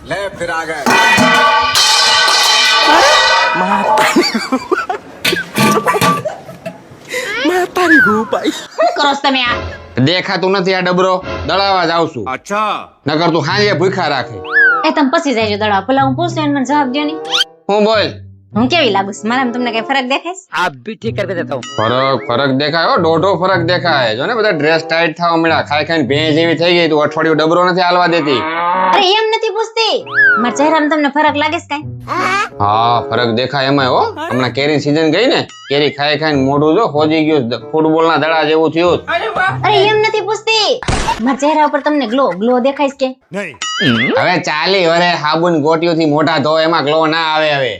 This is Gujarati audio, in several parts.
ले फिर आ गए તારી ગોપાઈ શું કરો છો તમે આ? દેખાતું નથી આ ડબરો દળાવા જાવ છું अच्छा નકર તું હાંજે ભૂખા રાખે એ તમે પછી જાય દડા ભલા હું પૂછું એને મને જવાબ દો ની. હું બોલ હું કેવી લાગુ છું? મારામાં તમને કઈ ફરક દેખાય છે? आप भी ठीक करके देता हूँ ફરક દેખાય હો દોઢો ફરક દેખાય જો ને બધા ડ્રેસ ટાઈટ થવા મળ્યા ખાઈ ખાઈને ભેંસ જેવી થઈ ગઈ તું અઠવાડિયું ડબરો નથી હાલવા દેતી અરે એમ નથી પૂછતી, મારા ચહેરામાં તમને ફરક લાગે છે કઈ? હા ફરક દેખાય એમાં હો હમણાં કેરી સીઝન ગઈ ને કેરી ખાઈ ખાઈને મોઢું જો ખોજી ગયું ફૂટબોલ ના દડા જેવું થયું અરે એમ નથી પૂછતી, મારા ચહેરા ઉપર તમને ગ્લો દેખાય છે કે? હવે ચાલી વરે સાબુન ગોટીઓથી મોઢા ધો એમાં ગ્લો ના આવે હવે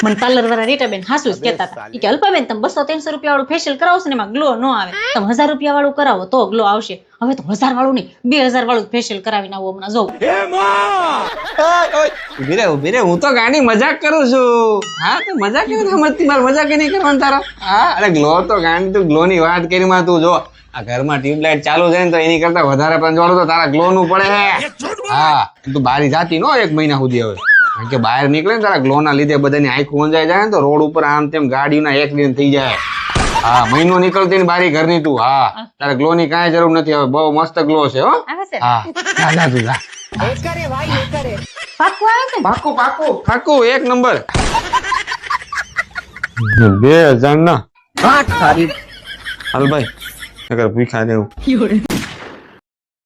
મને પાર્લર વાળા રીટાબેન હાસુ જ કહેતા હતા ઈ કે અલ્પાબેન તમે 200-300 રૂપિયા વાળું ફેશિયલ કરાવો છો ને એમાં ગ્લો ન આવે, તમે 1000 રૂપિયા વાળું કરાવો તો ગ્લો આવશે. હવે તો 1000 વાળું નહીં 2000 વાળું ફેશિયલ કરાવીને આવો હમણાં જોઉં. ઉભી રે હું તો ગાડી મજાક કરું છું હા તો મજાક કેમ સમજતી મારે મજાક નહીં કરવાનું તારો હા અરે ગ્લો તો ગાડી તું ગ્લો ની વાત કરી માં તું જો આ ઘરમાં ટ્યુબલાઇટ ચાલુ છે ને તો એની કરતા વધારે પંજવાળું તો તારા ગ્લો નું પડે હે હા તું બારી જાતી નો 1 મહિના સુધી હવે કારણ કે બહાર નીકળે ને તારા ગ્લો ના લીધે બધાની આંખ ઊંઝાઈ જાય ને તો રોડ ઉપર આમ તેમ ગાડીના એક્સિડન્ટ થઈ જાય હા મહિનો નીકળતી ને બારી ઘરની તું હા તારે ગ્લો ની કાંઈ જરૂર નથી હવે બહુ મસ્ત ગ્લો છે હો આવે છે? હા જા તું જા પાક્કું આવે છે? પાકું 1 નંબર 2000 ના हाँ तारी હાલ ભાઈ નકર ભૂખા દેવું